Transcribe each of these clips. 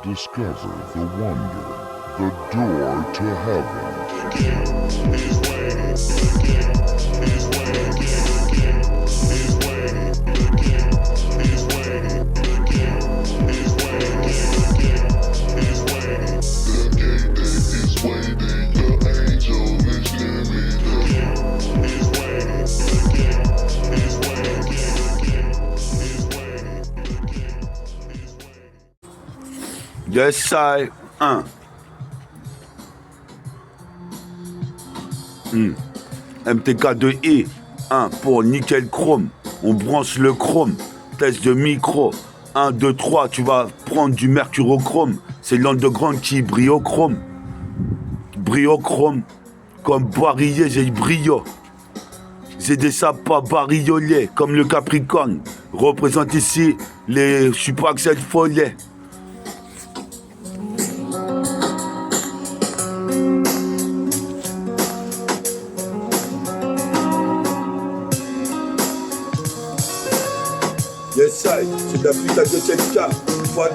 Discover the wonder, the door to heaven. The king is waiting. The king is waiting. The king is waiting. The king is waiting. The king is waiting. The king is waiting. The king is waiting. The angel is near me. The king is waiting. The king is waiting. The king is waiting. The king is waiting. Yes, I. MTK2i, 1 pour nickel chrome. On branche le chrome. Test de micro. 1, 2, 3, tu vas prendre du mercurochrome. C'est l'underground qui brille au chrome. Brille au chrome. Comme barillé, j'ai brio. J'ai des sapins bariolés comme le Capricorne. Représente ici les. Je suis pas que cette folie. Yes, I, c'est de la putain de 7K. Fois de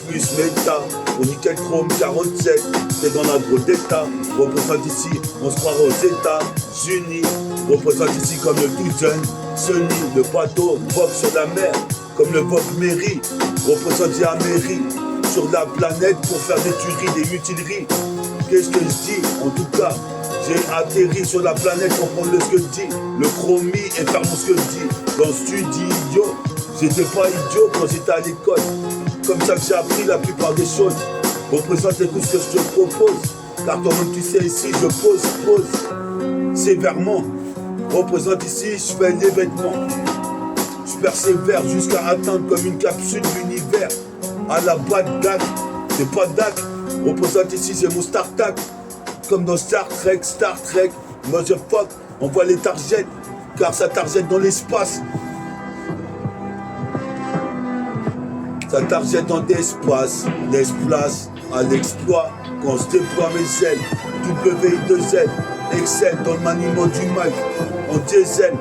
plus, méta. Au nickel chrome 47, t'es dans la gros d'état. Représente ici, on se croirait aux États-Unis. Représente ici comme le tout jeune Sunny, le bateau vogue sur la mer, comme le Vogue Mairie. Représente ici la mairie, sur la planète pour faire des tueries, des mutineries. Qu'est-ce que je dis? En tout cas, j'ai atterri sur la planète pour prendre ce que je dis, le chromie et faire ce que je dis. Dans le studio, j'étais pas idiot quand j'étais à l'école. Comme ça que j'ai appris la plupart des choses. Représente écoute ce que je te propose. Car toi-même tu sais ici, je pose sévèrement. Représente ici, je fais l'événement. Je persévère jusqu'à atteindre comme une capsule l'univers. À la Bagdad, c'est pas DAC. Représente ici, c'est mon start-up. Comme dans Star Trek, motherfuck, on voit les targets, car ça targette dans l'espace. Ça targette dans l'espace, laisse place à l'exploit, quand se déploie mes ailes, WI2Z, Excel dans le maniement du mic, en diesel,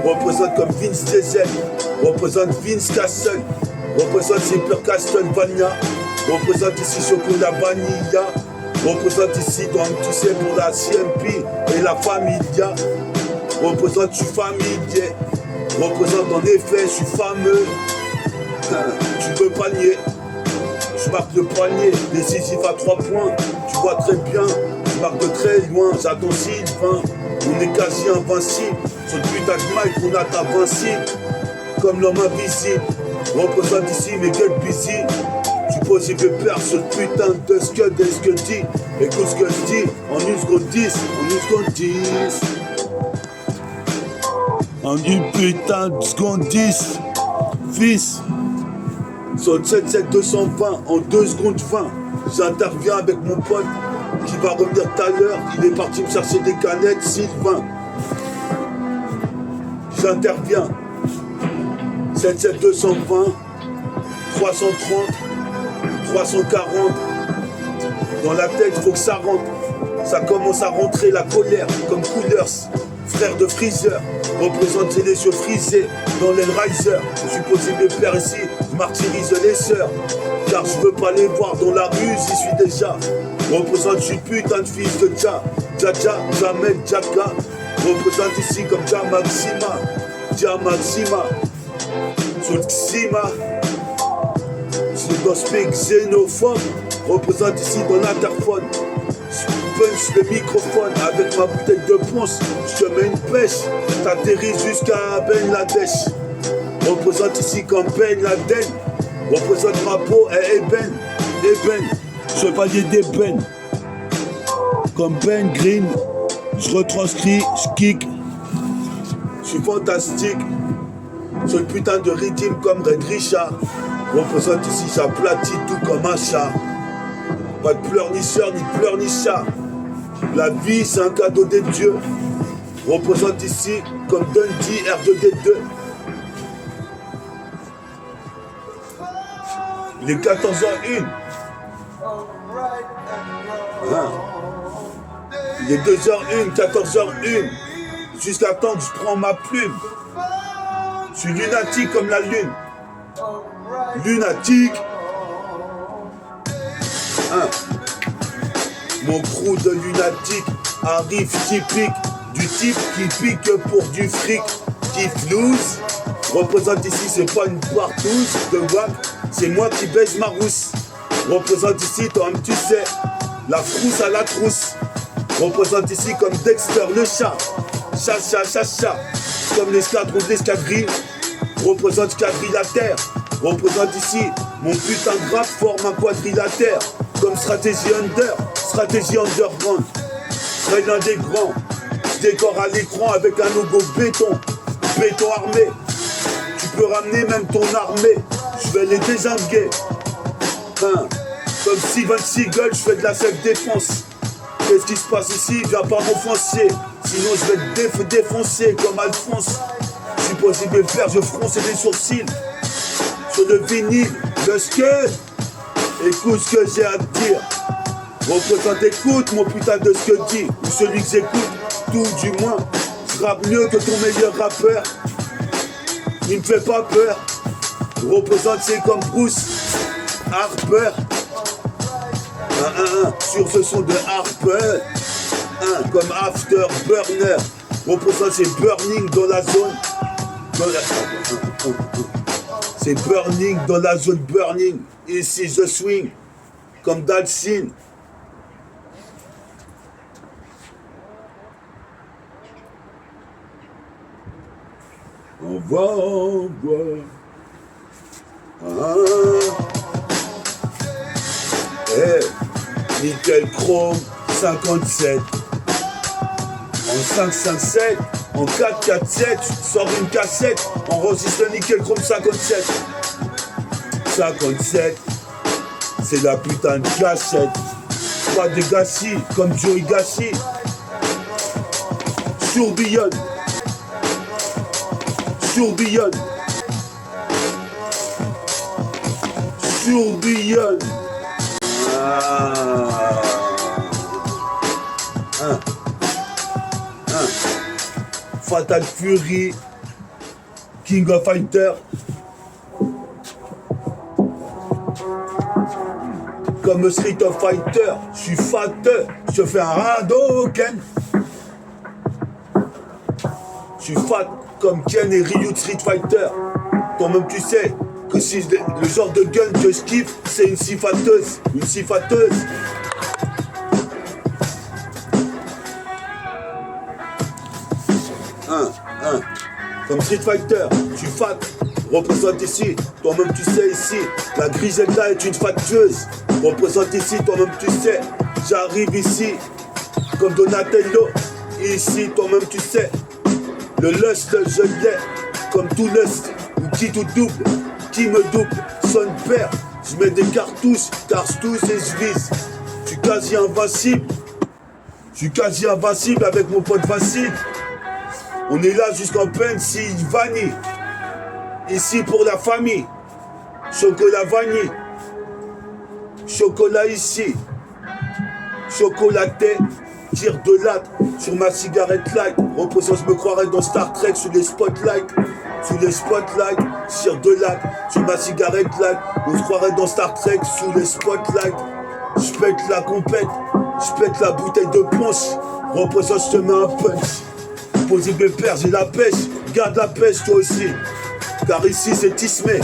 représente comme Vince Diesel, représente Vince Castle, représente Zipper Castlevania, représente ici Chocolat Vanilla, représente ici dans tout c'est pour la CMP et la Familia. Représente, je suis familier. Représente en effet, je suis fameux. Tu peux pas nier. Je marque le panier, décisif à 3 points. Tu vois très bien, je marque de très loin. J'attends Sylvain, on est quasi invincible. Sur le putain de mic, on atteint invincible. Comme l'homme invisible. Représente ici mes gueules busy. Tu poses que perdre ce putain de ce que dit. Écoute ce que je dis en 1 seconde 10, en 1 seconde 10. En une putain de seconde 10. Fils. Sur le 77220 en 2 secondes 20. J'interviens avec mon pote qui va revenir tout à l'heure. Il est parti me chercher des canettes, Sylvain. J'interviens. 77220, 330. 340, dans la tête, faut que ça rentre. Ça commence à rentrer la colère, comme Coolers, frère de Freezer, représente les yeux frisés dans l'Hellraiser. Je suis posé mes pères ici, je martyrise les sœurs, car je veux pas les voir dans la rue, j'y suis déjà. Représente, je suis putain de fils de Dja, Jamel, Djaka. Représente ici comme Dja Maxima, sur le Xima. Gospel xénophobe, représente ici dans l'interphone. Je punch le microphone avec ma bouteille de ponce. Je te mets une pêche, t'atterris jusqu'à Ben Ladesh. Représente ici comme Ben Laden. Représente ma peau et Eben, chevalier d'ébène. Comme Ben Green, je retranscris, je kick. Je suis fantastique. Sur le putain de rythme comme Red Richard. Représente ici, j'aplatis tout comme un chat. Pas de pleurnicheur, ni de pleurnichat. La vie, c'est un cadeau des dieux. Représente ici comme Dundee R2D2. Il est 14h01. Hein? Il est 2h01, 14h01. Jusqu'à temps que je prends ma plume. Je suis lunatique comme la lune. Lunatique. Mon crew de lunatique arrive typique du type qui pique pour du fric, qui flouze. Représente ici, c'est pas une partouze de wack, c'est moi qui baise ma rousse. Représente ici, toi-même tu sais, la frousse à la trousse. Représente ici comme Dexter le chat. Chat. Comme l'escadron de l'escadrille. Représente quadrilatère. Représente ici, mon putain de rap forme un quadrilatère. Comme stratégie underground. Serait l'un des grands. Je décore à l'écran avec un logo béton. Béton armé. Tu peux ramener même ton armée. Je vais les désinguer. Comme Steven Seagal, je fais de la self-défense. Qu'est-ce qui se passe ici? Viens pas m'offenser. Sinon je vais te défoncer comme Alphonse. Je suis possible de le faire, je fronce les sourcils. Sur le vinyle, le skate. Écoute ce que j'ai à te dire. Représente, écoute mon putain de ce que dit. Ou celui que j'écoute, tout du moins. Je rappe mieux que ton meilleur rappeur. Il me fait pas peur. Représente, c'est comme Bruce Harper. Sur ce son de Harper. Comme Afterburner. Représente, c'est burning dans la zone. C'est burning dans la zone burning. Ici, je swing. Comme Dalsin. On voit. Nickel Chrome 57. En 557, en 447, sors une cassette, enregistre le Nickel Chrome 57. 57, c'est la putain de cassette. Pas de gâchis, comme Joey Gacy. Tourbillonne. Fatal Fury, King of Fighter. Comme Street of Fighter, je suis fat, je fais un Hadouken. Je suis fat comme Ken et Ryu de Street Fighter. Toi-même tu sais que si le genre de gun que je kiffe, c'est une sifateuse. Comme Street Fighter, je suis fat, représente ici, toi-même tu sais ici, la Griselda est une fatueuse, représente ici, toi-même tu sais, j'arrive ici, comme Donatello, ici, toi-même tu sais, le lust je l'ai, comme tout lust, ou qui tout double, qui me double, son père, je mets des cartouches et je vise, je suis quasi invincible avec mon pote Vassil. On est là jusqu'en Pennsylvanie. Ici pour la famille. Chocolat vanille. Chocolat ici. Chocolaté. Tire de latte sur ma cigarette light. Reposant, je me croirais dans Star Trek sous les spotlights. Tire de latte sur ma cigarette light. On se croirait dans Star Trek sous les spotlights. Je pète la compète. Je pète la bouteille de ponce. Reposant, je te mets un punch. Possible père, j'ai la pêche, garde la pêche toi aussi. Car ici c'est Tismé.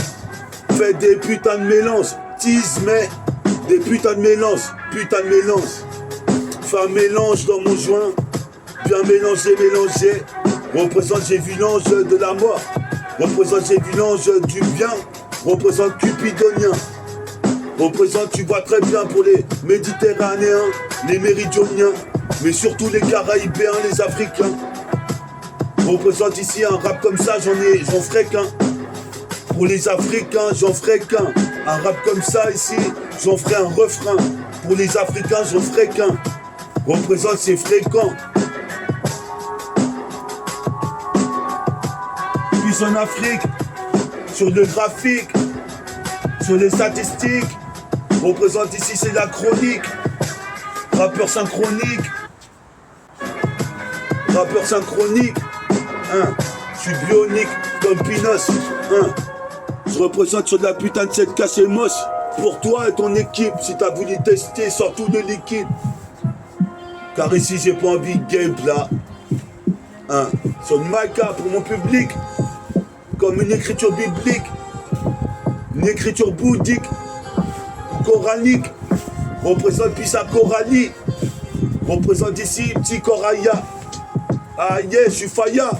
Fais des putains de mélanges. Tismé. Des putains de mélanges. Fais un mélange dans mon joint. Bien mélanger. Représente, j'ai vu l'ange de la mort. Représente, j'ai vu l'ange du bien. Représente Cupidonien. Représente, tu vois très bien pour les Méditerranéens, les Méridionniens, mais surtout les Caraïbéens, les Africains. Représente ici un rap comme ça, j'en ferai qu'un. Pour les Africains, j'en ferai qu'un. Un rap comme ça ici, j'en ferai un refrain. Pour les Africains, j'en ferai qu'un. Représente, c'est fréquent. Puis en Afrique, sur le graphique, sur les statistiques. Représente ici, c'est la chronique. Rappeur synchronique. Je suis bionique comme Pinos. Je représente sur de la putain de cette cache moche. Pour toi et ton équipe, si t'as voulu tester, sors tout le liquide. Car ici, j'ai pas envie de game là. Hein. Sur le maca pour mon public, comme une écriture biblique, une écriture bouddhique, coranique, représente Pisa Coralie, représente ici petit Coraya. Ah yeah, je suis Faya,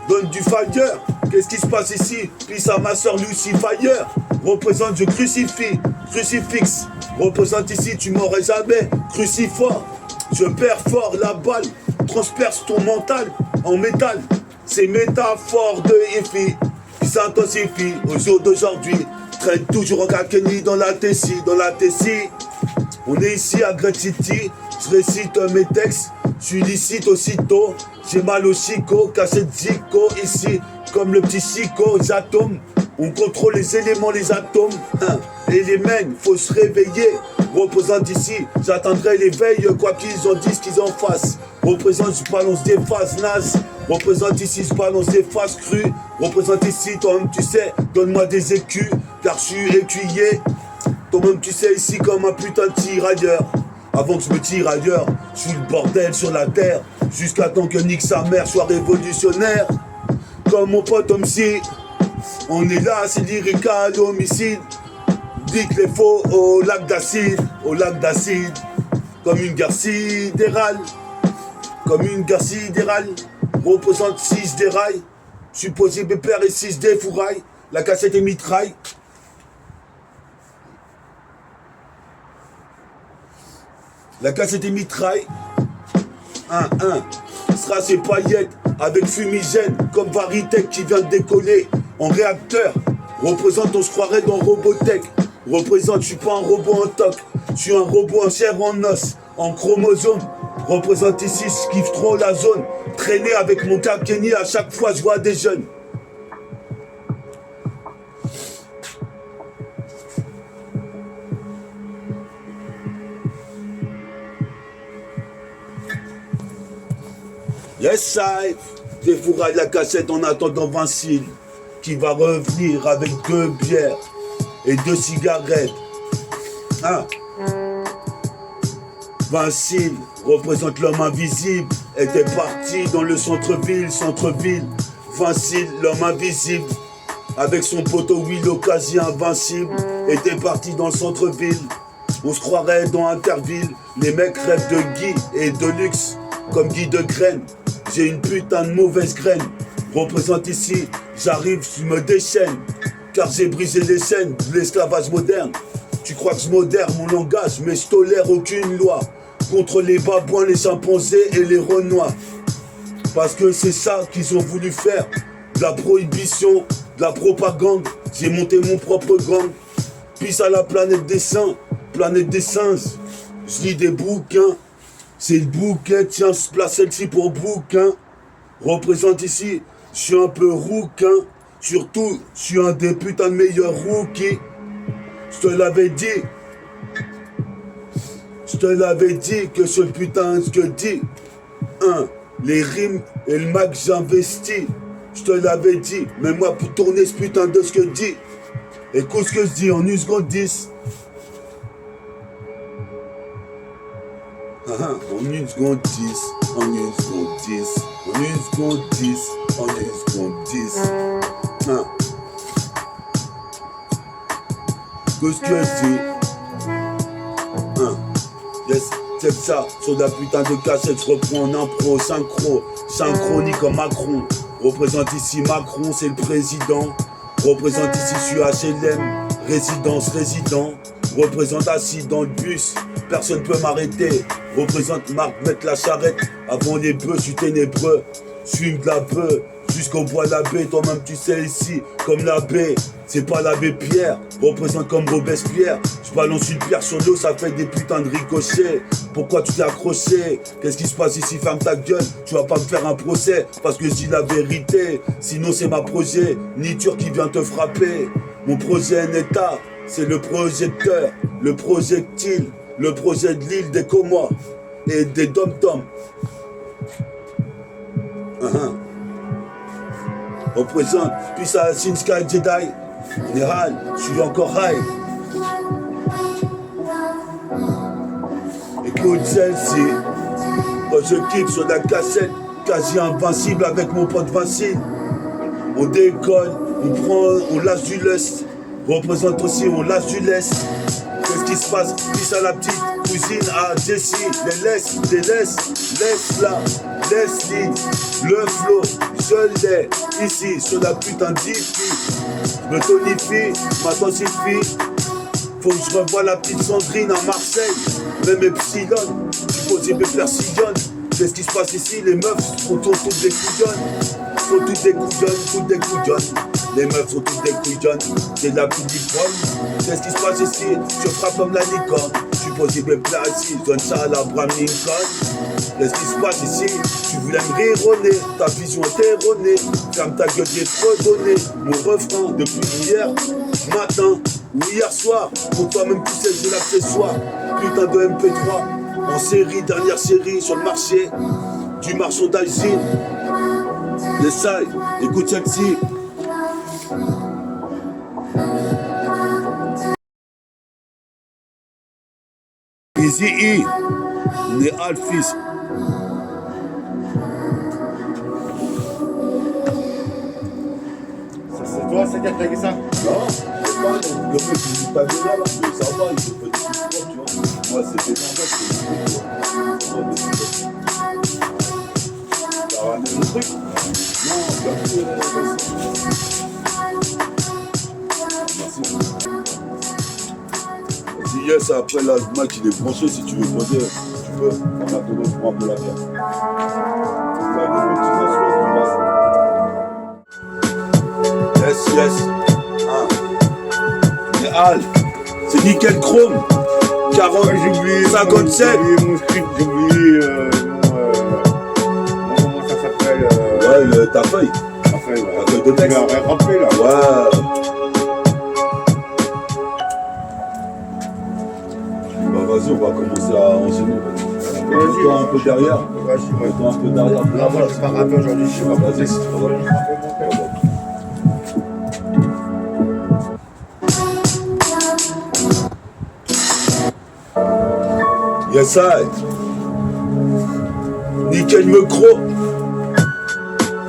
donne du fire. Qu'est-ce qui se passe ici? Pisa ma soeur Lucy Fire, représente je crucifie, crucifix, représente ici tu m'aurais jamais, crucifort. Je perfore la balle, transperce ton mental en métal. Ces métaphores de Ifi qui s'intensifient au jour d'aujourd'hui. Traîne toujours en Kakeni dans la Tessie, On est ici à Great City, je récite mes textes, je suis licite aussitôt. J'ai mal au chico, cassette zico ici, comme le petit chico, les atomes. On contrôle les éléments, les atomes, et les mènes, faut se réveiller. Représente ici, j'attendrai l'éveil, quoi qu'ils en disent, qu'ils en fassent. Représente, je balance des phases nazes. Représente ici, je balance des phases crues. Représente ici, toi-même tu sais, donne-moi des écus, car je suis écuyer. Toi-même tu sais ici comme un putain de tirailleur. Avant que je me tire ailleurs, je suis le bordel sur la terre. Jusqu'à temps que Nick sa mère soit révolutionnaire. Comme mon pote Omsi, on est là, c'est lyrical, homicide. Dites les faux au lac d'acide, comme une guerre sidérale, représente 6 dérailles, supposé pépère et 6 défourailles, la cassette est mitraille. La cassette est mitraille, 1-1, sera ses paillettes avec fumigène, comme Varitech qui vient de décoller en réacteur, représente on se croirait dans Robotech. Représente, je suis pas un robot en toc, je suis un robot en chair, en os, en chromosome. Représente ici, je kiffe trop la zone. Traîner avec mon Kakeni, à chaque fois je vois des jeunes. Yes, I défouraille la cassette en attendant Vincile, qui va revenir avec 2 bières et 2 cigarettes. Vincile représente l'homme invisible, était parti dans le centre-ville. Vincile, l'homme invisible, avec son poteau Will quasi invincible, était parti dans le centre-ville. On se croirait dans Interville, les mecs rêvent de Guy et de luxe, comme Guy de Graine. J'ai une putain de mauvaise graine, représente ici, j'arrive, je me déchaîne. Car j'ai brisé les chaînes de l'esclavage moderne. Tu crois que je modère mon langage, mais je tolère aucune loi contre les babouins, les chimpanzés et les renois. Parce que c'est ça qu'ils ont voulu faire, de la prohibition, de la propagande. J'ai monté mon propre gang. Pisse à la planète des saints, planète des singes. Je lis des bouquins, c'est le bouquet, tiens, je place celle-ci pour bouquin. Représente ici, je suis un peu rouquin. Surtout, je suis un des putains de meilleurs rookies. Je te l'avais dit. Je te l'avais dit que ce putain ce que dit. Les rimes et le max j'investis. Je te l'avais dit. Mais moi pour tourner ce putain de ce que dit. Écoute ce que je dis en 1 seconde 10. En 1 seconde 10. En 1 seconde 10. En 1 seconde 10. En 1 seconde 10. Qu'est-ce que je dis? Yes, c'est ça, sur la putain de cassette, je reprends en impro, synchronique comme Macron. Représente ici Macron, c'est le président. Représente ici, je suis HLM, résident. Représente assis dans le bus, personne peut m'arrêter. Représente Marc, mettre la charrette, avant les bœufs, je suis ténébreux. Fume de la bœuf, jusqu'au bois de l'abbé, toi-même tu sais ici, comme l'abbé. C'est pas l'abbé Pierre, représente comme Robespierre. Je balance une pierre sur l'eau, ça fait des putains de ricochets. Pourquoi tu t'es accroché? Qu'est-ce qui se passe ici? Ferme ta gueule, tu vas pas me faire un procès, parce que je dis la vérité. Sinon c'est ma projet, niture qui vient te frapper. Mon projet Neta, c'est le projecteur, le projectile, le projet de l'île des Comores et des dom-toms. Représente, puis ça, Shinska Jedi. Néral, je suis encore high. Écoute celle-ci. Quand je quitte sur la cassette, quasi invincible avec mon pote Vincile. On décolle, on lâche du lust. Représente aussi, on lâche du lest. Qu'est-ce qui se passe? Fils à la petite cousine, à Jessie. Laisse-la, laisse-les. Le flow, je l'ai ici, sur la putain d'IFI. Je me tonifie, m'intensifie. Faut que je revoie la petite Sandrine à Marseille. Même Epsilon, supposé me persillonne. Qu'est-ce qui se passe ici? Les meufs sont toutes des couillonnes. Les meufs sont toutes des couillonnes. C'est de la petite licorne. Qu'est-ce qui se passe ici? Je frappe comme la licorne. Supposé me plaire ici, je donne ça à l'Abraham Lincoln. Qu'est-ce qui se passe ici? Tu voulais me rironner, ta vision est erronée. Ferme ta gueule, j'ai trop donné. Mon refrain depuis hier matin ou hier soir. Pour toi-même tu sais, j'ai l'accessoire. Putain de MP3 en série, dernière série sur le marché du merchandising. Les sailles, écoute celle-ci. Easy E, on est Alphys. C'est toi, c'est qui a tagué ça? Non, c'est pas le mec qui dit pas de là, mais ça va, il faut pas du tout, tu vois. Moi, c'était pas ça, c'est Ça va amener le truc? non, merci. Vas-y, yes, après là, le mic il est branché, si tu veux poser, tu peux, en attendant, je prends un peu la bière. Ça va des petits assoirs qui passent. Yes. Mais Al, c'est nickel chrome. 40, J'ai oublié 57. J'ai oublié mon script, j'ai oublié comment ça s'appelle Ouais, ta feuille. Enfin, ouais. Ta feuille de texte. Tu l'as rappelé là. Ouais. Bah vas-y, on va commencer à enchaîner. Mets-toi un peu derrière. Vas-y, Mets-toi un peu derrière. Non, moi je suis pas rappeur aujourd'hui, je suis pas Vas-y, si tu veux. Yes, I. Nickel micro.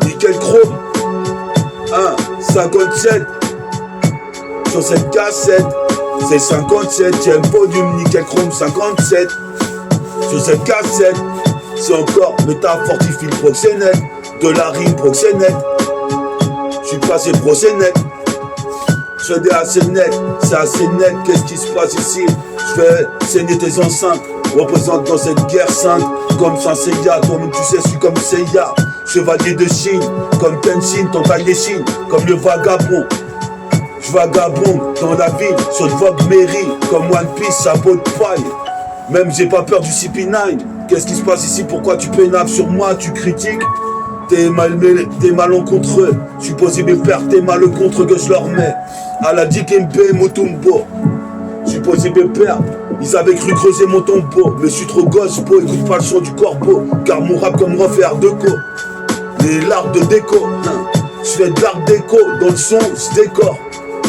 Nickel chrome. 57. Sur cette cassette, c'est 57e volume. Nickel chrome 57. Sur cette cassette, c'est encore métafortifile proxénète. De la rime proxénète. Je suis passé proxénète. Je fais des assez net, c'est assez net. Qu'est-ce qui se passe ici? Je fais saigner tes enceintes. Représente dans cette guerre sainte. Comme Saint Seiya, toi-même tu sais, je suis comme Seiya. Chevalier de Chine, comme Tenshin, ton taille des Chines. Comme le vagabond. Je vagabonde dans la ville, sur le Vogue Mairie. Comme One Piece, sa peau de paille. Même j'ai pas peur du CP9. Qu'est-ce qui se passe ici? Pourquoi tu pénaves sur moi? Tu critiques? T'es malencontreux. Supposé mes pères, t'es contre que je leur mets. À la Dikembe Mutombo. Supposé mes pères, ils avaient cru creuser mon tombeau. Mais je suis trop gosse, beau, écoute pas le son du corbeau. Car mon rap comme refaire de co. Les larves de déco. Je fais de l'art déco, dans le son, je décore.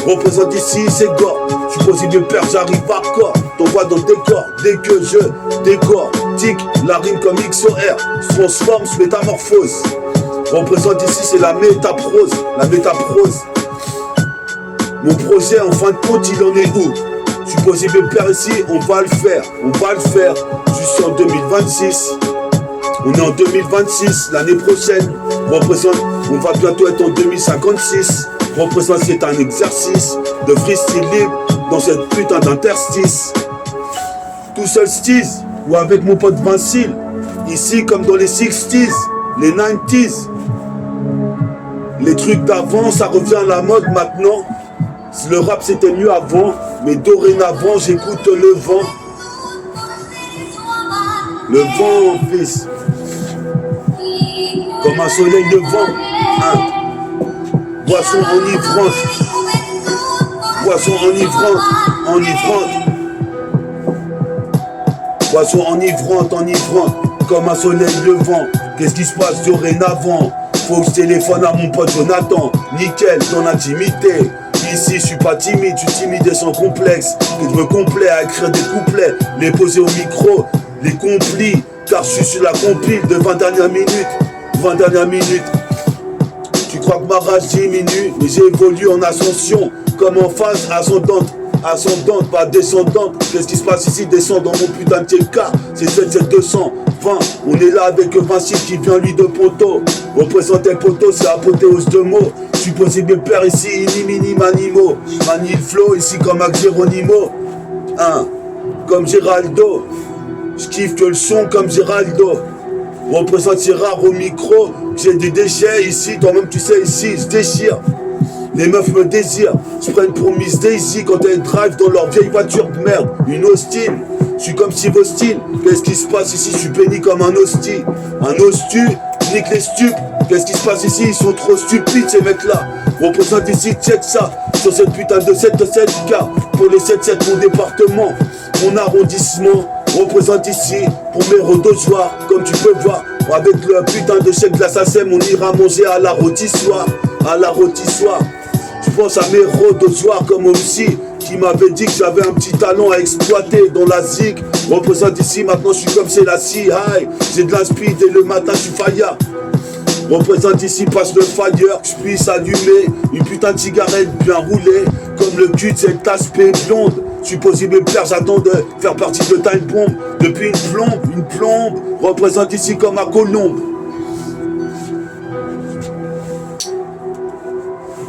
Représente ici, c'est gore. Supposé mes pères, j'arrive hardcore. T'envoies dans le décor, dès que je décore. Tic, la rime comme XOR. Se transforme, se métamorphose. Représente ici, c'est la métaprose. La métaprose. Mon projet, en fin de compte, il en est où? Supposé mes pères ici, on va le faire. Juste en 2026. On est en 2026, l'année prochaine. Représente, on va bientôt être en 2056. Représente, c'est un exercice de freestyle libre dans cette putain d'interstice. Tout seul steez, ou avec mon pote Vincile. Ici, comme dans les 60s, les 90s. Les trucs d'avant, ça revient à la mode maintenant. Le rap c'était mieux avant, mais dorénavant j'écoute le vent. Le vent, fils. Comme un soleil de vent. Boisson enivrante. Boisson enivrante. Boisson enivrante. Comme un soleil de vent. Qu'est-ce qui se passe dorénavant? Faut que je téléphone à mon pote Jonathan. Nickel, ton intimité. Ici, je suis pas timide, je suis timide et sans complexe. Que je me complais à écrire des couplets, les poser au micro. les complis, car je suis sur la compile de 20 dernières minutes. 20 dernières minutes. Tu crois que ma rage diminue, mais j'évolue en ascension, comme en phase ascendante. Ascendante, pas descendante. Qu'est-ce qui se passe ici? Descend dans mon putain de TK. C'est 77220. On est là avec Vinci qui vient lui de Ponto. Représenter Ponto, c'est apothéose de mots. Supposé bien père ici, mini manimo. Mani le flow ici comme avec Geronimo. Hein, comme Géraldo. J'kiffe que le son comme Géraldo. Représente c'est rare au micro. J'ai des déchets ici, toi-même tu sais ici, je déchire. Les meufs me désirent, se prennent pour Miss Daisy quand elles drive dans leur vieille voiture de merde. Une Austin, je suis comme Steve Austin. Qu'est-ce qui se passe ici? Je suis béni comme un hostie. Un hostu, nique les stupes. Qu'est-ce qui se passe ici? Ils sont trop stupides ces mecs-là. Représente ici, check ça. Sur cette putain de 7-7K. Pour les 7-7, mon département, mon arrondissement. Représente ici pour mes rôdozoirs, comme tu peux voir. Avec le putain de chèque de l'assassin, on ira manger à la rôtissoire. À la rôtissoire. Je pense à mes rôdozoirs comme aussi qui m'avait dit que j'avais un petit talent à exploiter dans la zig. Représente ici, maintenant je suis comme c'est la high. J'ai de la speed et le matin je suis fire. Représente ici, passe le fire, que je puisse allumer une putain de cigarette bien roulée, comme le cul de cette aspect blonde. Supposé mes pères, j'attends de faire partie de Time Bomb. Depuis une plombe, représente ici comme à Colombe.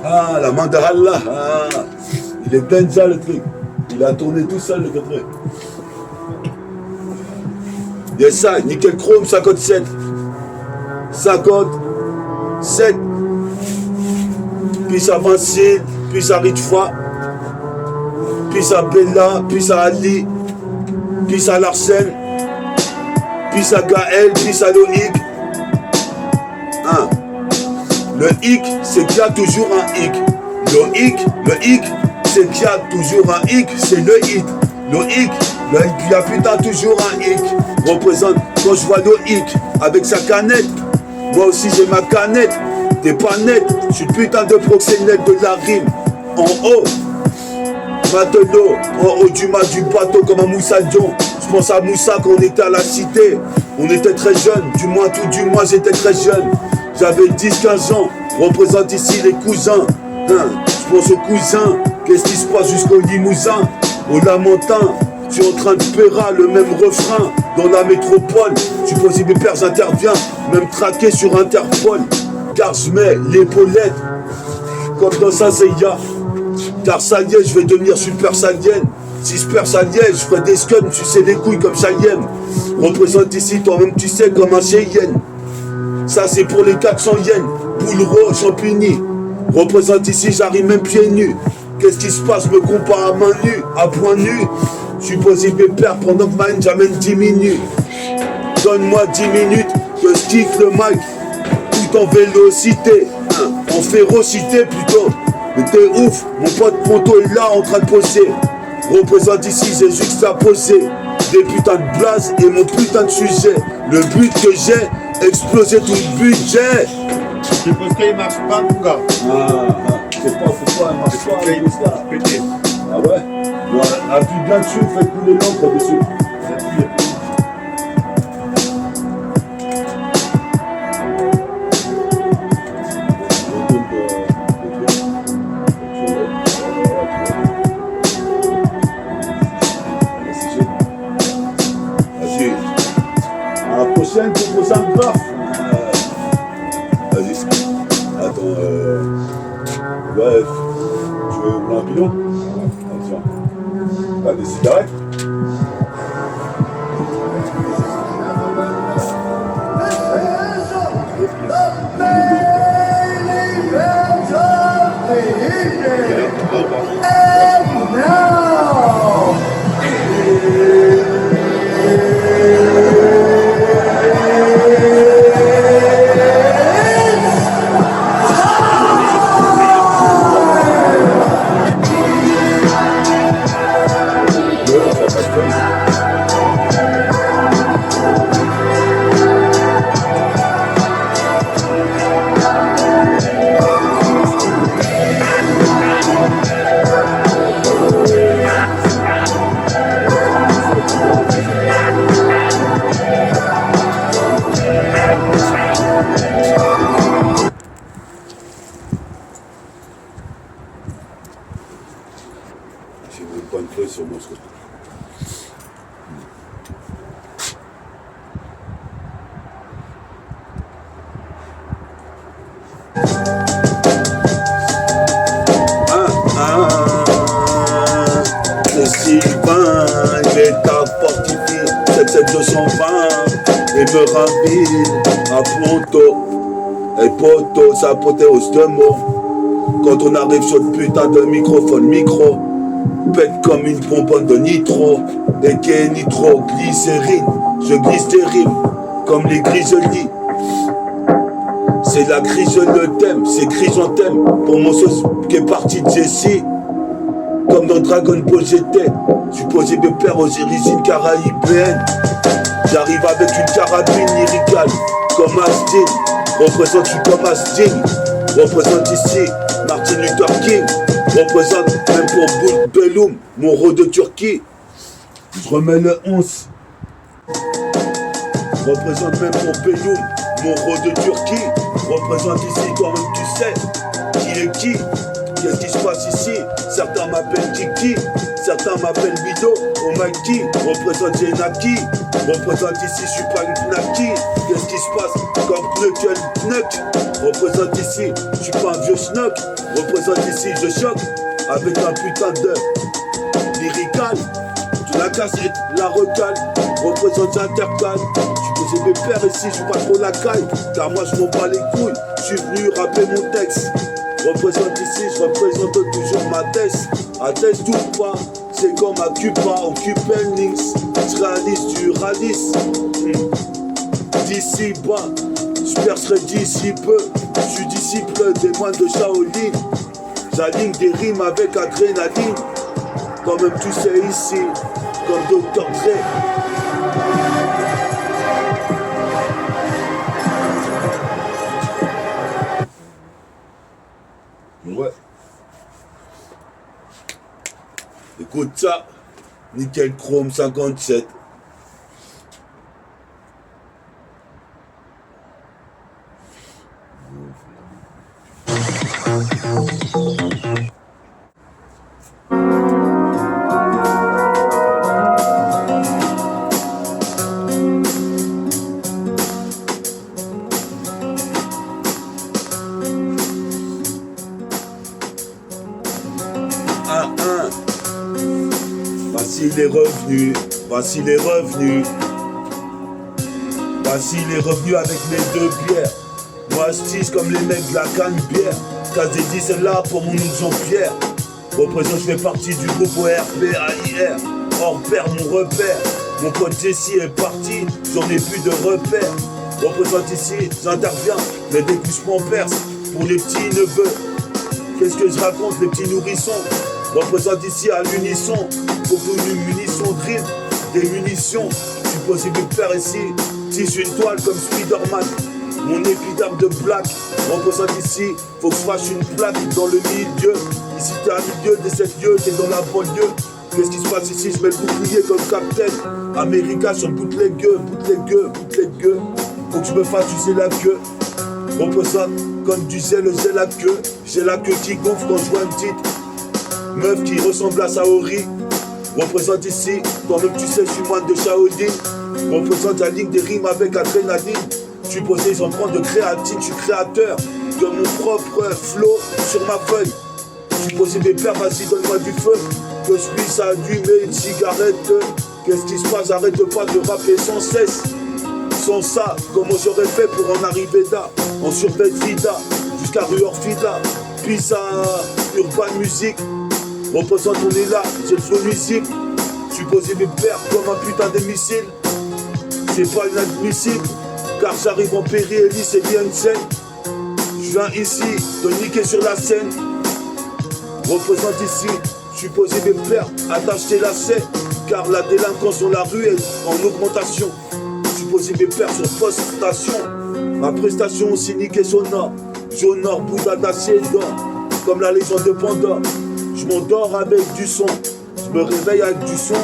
Ah, la main d'Allah, ah, il est denza le truc. Il a tourné tout seul le truc. Yes, ça, nickel chrome 57. 57. Puis à Vinci, puis à Ritfa, puis à Bella, puis à Ali, puis à Larsen, puis à Gaël, puis à Loïc. Hein. Le hic, c'est qu'il y a toujours un hic. Le hic, c'est qu'il y a toujours un hic, c'est le hic. Le hic, il y a putain toujours un hic. Représente, quand je vois le hic avec sa canette, moi aussi j'ai ma canette. T'es pas net, je suis putain de proxénète de la rime. En haut, matelot, en haut du mât du bateau comme un Moussa Dion. Je pense à Moussa quand on était à la cité. On était très jeunes, du moins tout du moins j'étais très jeune. J'avais 10-15 ans, représente ici les cousins. Hein, je pense aux cousins, qu'est-ce qui se passe jusqu'au Limousin, au Lamentin. Je suis en train de pérer le même refrain dans la métropole. Je suppose que mes pères j'interviens, même traqué sur Interpol. Car je mets l'épaulette, comme dans Saint-Seiya. Car ça y est, je vais devenir super saiyan. Si je perds ça y est, je ferai des scuds, tu sais les couilles comme Cheyenne. Représente ici, toi-même tu sais, comme un Cheyenne. Ça c'est pour les 400 yens, Boulero, Champigny. Représente ici, j'arrive même pieds nus. Qu'est-ce qui se passe, me compare à main nue, à point nu. Je suis posé pépère pendant que ma haine j'amène 10 minutes. Donne-moi 10 minutes, que je kiffe le mic. Tout en vélocité, en férocité plutôt. Mais t'es ouf, mon pote Ponto est là en train de poser. Représente ici, j'ai juste à poser. Des putains de blazes et mon putain de sujet. Le but que j'ai, exploser tout le budget. C'est parce qu'il marche pas, mon gars. C'est pas pourquoi il marche pas avec ça. Pété. Ah ouais? Appuie bien dessus, faites couler l'encre dessus. Vas-y. À la prochaine, tu poses un graphe. Vas-y. Attends, ouais, tu veux un pilon? Tiens. T'as des cigarettes? J'ai même pas une feuille sur moi, ce Le Sylvain, il est à fortifier 77220 et me raville à Ponto. Et poto, ça apothéose de mots. Quand on arrive sur le putain de micro, pète comme une bonbonne de nitro. Et qu'est nitroglycérine, je glisse des rimes comme les griselis. C'est la crise le thème, c'est chrysanthème pour mon sauce qui est parti de Jessie. Comme dans Dragon Ball GT, supposé mes pères aux origines caraïbéennes. J'arrive avec une carabine lyricale, comme Astin. Représente, je suis comme Astin. Représente ici Martin Luther King. Représente même pour Belloum, mon rôle de Turquie. Je remets le 11. Représente même pour Belloum, mon rôle de Turquie. Représente ici quand même tu sais qui est qui. Qu'est-ce qui se passe ici? Certains m'appellent Kiki, certains m'appellent Bido ou Mikey. Représente Jenaki, représente ici, je suis pas une Knacky. Qu'est-ce qui se passe? Comme Knuckle Knuck. Représente ici, je suis pas un vieux schnock. Représente ici, je choque avec un putain de lyrical. Tu la cassette, la recale, représente intercal. Je posais mes pères ici, je suis pas trop la caille. Car moi je m'en bats les couilles, je suis venu rapper mon texte. Représente ici, je représente toujours ma thèse. À thèse ou pas, c'est comme à Cuba, au Cuban Links. Je réalise, tu réalises. D'ici bas, je percerai d'ici peu. Je suis disciple des moines de Shaolin. J'aligne des rimes avec adrénaline. Quand même tu sais ici, comme Dr. Dre. Ouais. Écoute ça, nickel chrome 57. Voici les revenus, voici les revenus. Voici les revenus avec mes deux bières. Moi je tisse comme les mecs de la canne bière. Casse des 10 c'est là pour mon nom Jean-Pierre. Représente, je fais partie du groupe ORPAIR. Hors pair mon repère. Mon pote Jessie est parti, j'en ai plus de repères. Représente ici, j'interviens, les dépucements percent pour les petits neveux. Qu'est-ce que je raconte les petits nourrissons? Représente ici à l'unisson. Faut une munition de rime, des munitions. Je suis possible de faire ici. Tisse une toile comme Spider-Man. Mon épiderme de black représente ici. Faut que je fasse une plaque dans le milieu. Ici t'es à milieu de cette lieu, t'es dans la banlieue. Qu'est-ce qui se passe ici? Je mets le bouclier comme Captain America sur le bootlegueux. Faut que je me fasse user la queue. Représente comme du zèle, j'ai la queue. J'ai la queue qui gonfle quand je vois une petite meuf qui ressemble à Saori. Représente ici, toi-même tu sais, je suis moine de Shaolin. Représente la ligne des rimes avec adrénaline. Je suis posé, j'en prends de créatine, je suis créateur de mon propre flow sur ma feuille. Je suis posé mes pères, vas-y donne-moi du feu. Que je puisse allumer une cigarette. Qu'est-ce qui se passe? Arrête pas de rapper sans cesse. Sans ça, comment j'aurais fait pour en arriver là? En survêt Frida, jusqu'à rue Orfida. Puis ça, Urban Music. Représente, on est là, j'ai le flow nuisible. Je suis posé mes pères comme un putain de missile. C'est pas inadmissible, car j'arrive en Péri, Ellis et Bien-Sen. Je viens ici, te niquer sur la scène. Représente ici, je suis posé mes pères, attacher la scène. Car la délinquance dans la rue est en augmentation. Je suis posé mes pères sur post-station. Ma prestation aussi niquée sonore. J'honore Bouddha d'acier d'or, comme la légende de Panda. Je m'endors avec du son, je me réveille avec du son.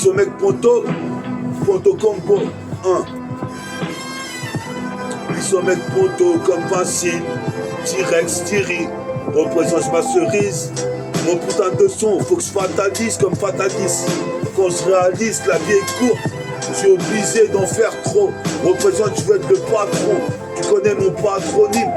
Puis au mec Ponto Combo, 1. Puis au mec Ponto comme Vincile, T-Rex, Thierry, représente ma cerise. Mon putain de son, faut que je fatalise comme Fatalis. Quand je réalise que la vie est courte, je suis obligé d'en faire trop. Représente, je veux être le patron. Tu connais mon patronyme.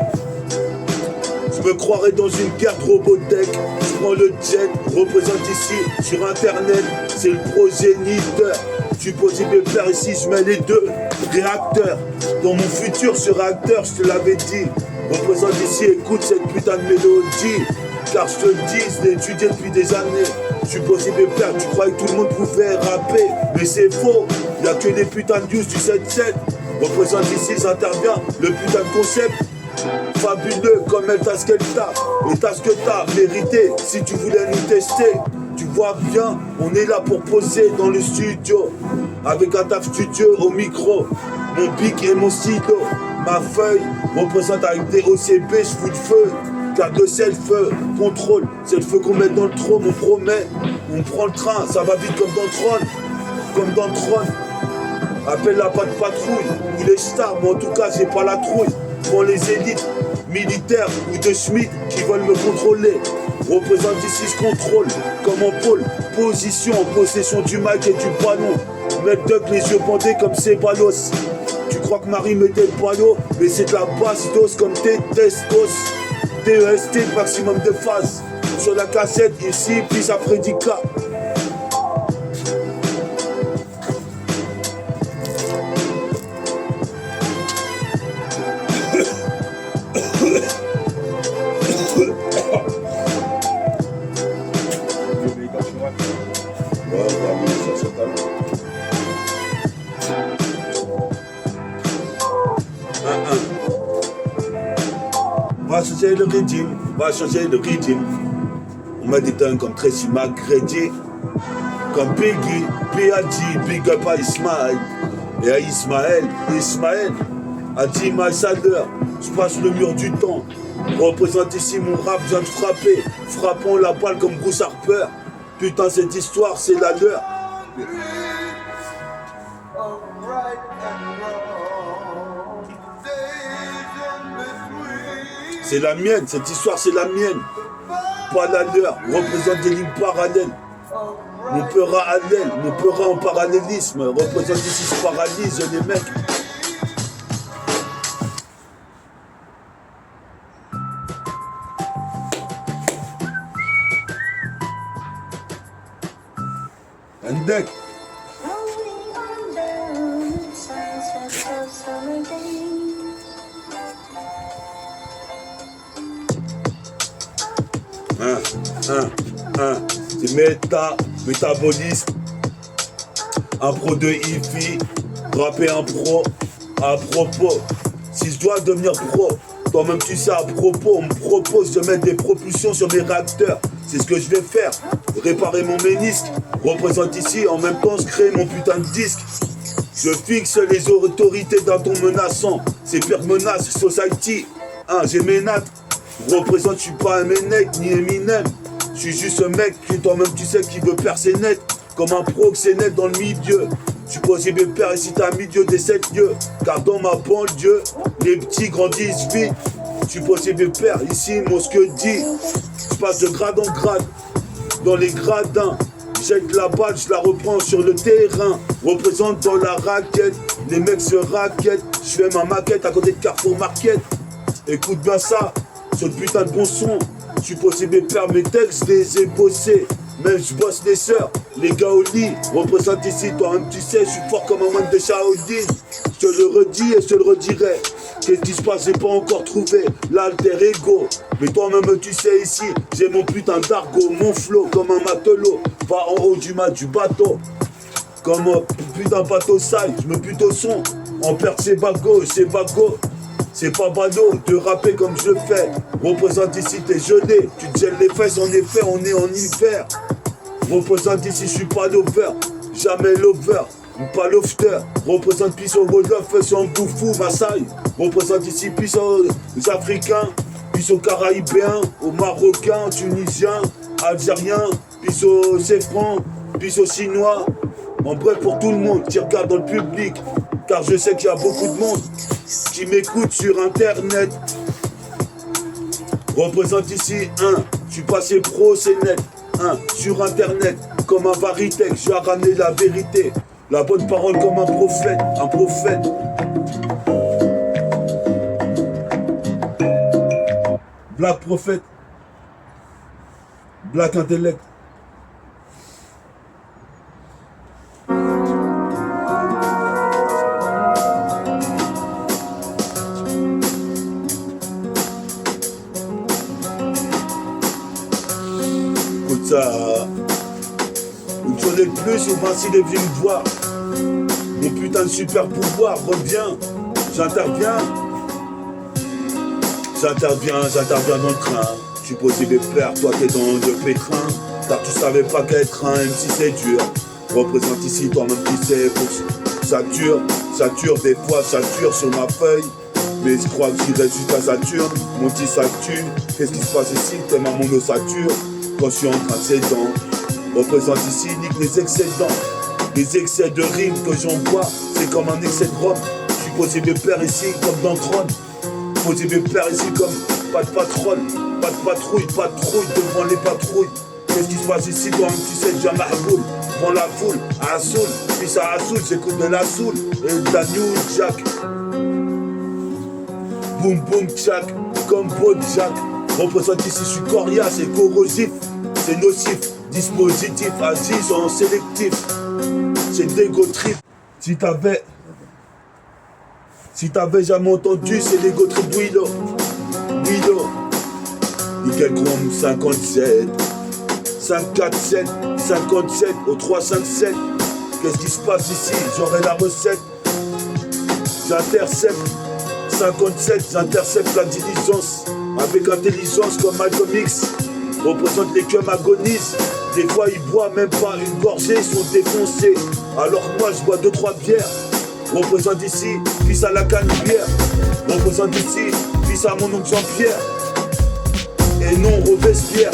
Je me croirais dans une guerre de Robotech. Je prends le jet, représente ici sur internet. C'est le progéniteur. Je suis possible de faire ici, je mets les deux réacteurs. Dans mon futur, ce réacteur, je te l'avais dit. Représente ici, écoute cette putain de mélodie. Car je te le dis, je l'ai étudié depuis des années. Je suis possible de faire, tu croyais que tout le monde pouvait rapper. Mais c'est faux, il n'y a que des putains de news du 7-7. Représente ici, j'interviens, le putain de concept. Fabuleux comme elle t'a ce qu'elle t'a. Et t'as ce que t'as mérité si tu voulais nous tester. Tu vois bien, on est là pour poser dans le studio. Avec un taf studio au micro. Mon bic et mon stylo. Ma feuille représente avec des OCB, je fous le feu. Car de c'est le feu, contrôle, c'est le feu qu'on met dans le trône, on promet. On prend le train, ça va vite comme dans le trône. Comme dans le trône. Appelle la patte patrouille, ou les stars, mais en tout cas j'ai pas la trouille. Pour les élites, militaires ou de Schmitt qui veulent me contrôler. Représente ici, je contrôle, comme en pôle, position, en possession du mic et du ballon. Mettre Duck les yeux bandés comme ces ballos. Tu crois que Marie mettait le panneau, mais c'est de la basse dose comme tes testos. TEST, maximum de phase. Sur la cassette, ici, puis ça prédicat. On va changer le régime, on va changer le régime. On met des tonnes comme Tracy McGrady, comme Biggie, P.A.G, Big Up à Ismaël. Et à Ismaël, a dit my saleur, je passe le mur du temps. Représente ici mon rap, vient de frapper, frappant la balle comme Bruce Harper. Putain, cette histoire, c'est la leur. C'est la mienne, cette histoire c'est la mienne, pas la leur, représente des lignes parallèles. Mon peur à l'aile, mon peur en parallélisme, représente ici je paralyse les mecs. Un deck. C'est métabolisme, un pro de hi-fi, rapper un pro, à propos, si je dois devenir pro, toi-même tu sais à propos, on me propose de mettre des propulsions sur mes réacteurs, c'est ce que je vais faire, réparer mon ménisque, représente ici, en même temps je crée mon putain de disque, je fixe les autorités d'un ton menaçant, c'est pire menace, society, j'ai mes nattes, représente, je suis pas un Ménec ni Eminem. Je suis juste un mec qui toi-même tu sais qui veut percer net. Comme un proxénète dans le milieu. Je suis possible de perdre ici t'as un milieu des 7 lieux. Car dans ma banlieue, les petits grandissent vite. Je suis possible de perdre ici mon ce que dit. Je passe de grade en grade. Dans les gradins. Jette la balle, je la reprends sur le terrain. Représente dans la raquette. Les mecs se raquettent. Je fais ma maquette à côté de Carrefour Market. Écoute bien ça. Sur le putain de bon son, je suis possible de perdre mes textes, je les ai bossés. Même je bosse les sœurs, les gars au lit, représente ici, toi-même tu sais, je suis fort comme un moine de Shaolin. Je te le redis et je te le redirai. Qu'est-ce qui se passe, j'ai pas encore trouvé l'alter ego. Mais toi-même tu sais ici, j'ai mon putain d'argot, mon flow comme un matelot. Pas en haut du mât du bateau. Comme un putain de bateau sale, je me bute au son. En perd ses bagots, ses bagots. C'est pas ballot de rapper comme je le fais. Représente ici, t'es gelé. Tu te gèles les fesses, en effet, on est en hiver. Représente ici, je suis pas l'over. Jamais l'over, ou pas l'ofter. Représente puis au Wolof, sur un boufou, Massaï. Représente ici, puis aux Africains, puis aux Caraïbéens, aux Marocains, Tunisiens, Algériens, puis aux Céfrans, puis aux Chinois. En bref, pour tout le monde qui regarde dans le public, car je sais qu'il y a beaucoup de monde qui m'écoute sur internet. Représente ici je suis passé pro, c'est net. Sur internet, comme un Varitech, j'ai ramené la vérité. La bonne parole comme un prophète, Black prophète, Black intellect. Écoute ça, une journée de plus où Vinci est venu me voir. Mon putain de super pouvoir revient, j'interviens dans le train. Je suis posé des pères, toi t'es dans le pétrin. Car tu savais pas qu'être un MC c'est dur. Représente ici toi-même tu sais, Saturne, des fois Saturne sur ma feuille. Mais je crois que j'irai jusqu'à Saturne, mon petit Saturne. Qu'est-ce qui se passe ici, t'es ma monosature. Quand je suis en train de s'étendre, représente ici, nique les excédents. Les excès de rimes que j'envoie, c'est comme un excès de rhum. Je suis posé mes pères ici comme dans Tron. Posé mes pères ici comme pas de patronne, pas de patrouille, pas de trouille devant les patrouilles. Qu'est-ce qui se passe ici, toi tu sais déjà Mahboul. Devant la foule, à Assoul, puis ça Assoul, j'écoute de la soul et de la New Jack. Boum boum tchac, comme Jack. Représente ici, je suis coriace et corrosif. C'est nocif, dispositif, Aziz en sélectif. C'est d'ego trip. Si t'avais jamais entendu, c'est l'ego trip Willow. Nickel Chrome 57. 547, 57 au 357. Qu'est-ce qui se passe ici? J'aurai la recette. J'intercepte 57, j'intercepte la diligence. Avec intelligence comme Malcolm X. Représente les cums agonisent. Des fois ils boivent même pas une gorgée, ils sont défoncés. Alors que moi je bois 2-3 bières. Représente ici, fils à la canne-bière. Représente ici, fils à mon oncle Jean-Pierre. Et non Robespierre.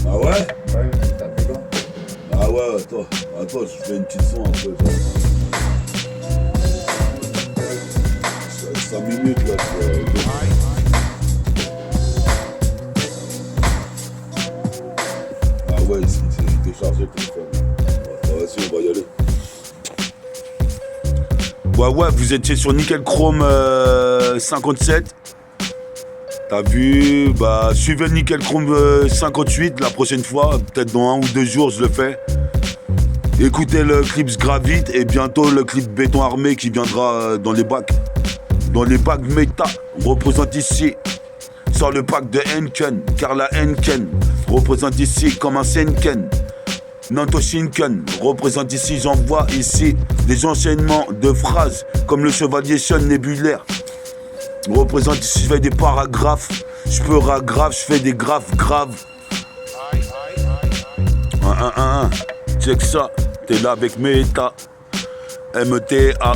Ah ouais? Ah ouais, attends, je fais une petite son un peu. 5 minutes là. Ah ouais, c'est déchargé pour le faire. Vas-y, on va y aller. Ouais, vous étiez sur Nickel Chrome 57. T'as vu, suivez Nickel Chrome 58 la prochaine fois, peut-être dans 1 ou 2 jours je le fais. Écoutez le clip Gravite et bientôt le clip Béton Armé qui viendra dans les bacs. Dans les bacs méta, représente ici. Sort le pack de Henken, car la Henken représente ici comme un Senken. Nanto Shinken représente ici, j'envoie ici des enchaînements de phrases comme le chevalier Sean nébulaire. Représente ici, je fais des paragraphes, je peux ragrave, je fais des graphes graves. 1, check ça, t'es là avec Meta, MTA.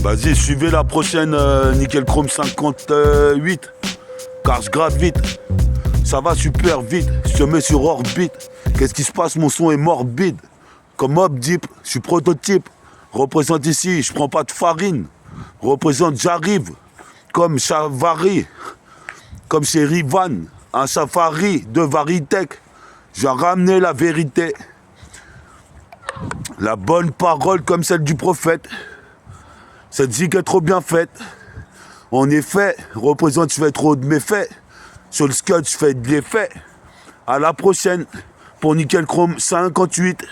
Vas-y, suivez la prochaine Nickel Chrome 58. Car je grave vite. Ça va super vite. Je te mets sur orbite. Qu'est-ce qui se passe? Mon son est morbide. Comme Mob Deep, je suis prototype. Représente ici, je prends pas de farine. Représente, j'arrive. Comme Chavari. Comme chez Rivan. Un safari de Varitech. Je vais ramener la vérité. La bonne parole comme celle du prophète. Cette zik est trop bien faite. En effet, représente, je fais trop de méfaits. Sur le scud, je fais de l'effet. À la prochaine pour Nickel Chrome 58.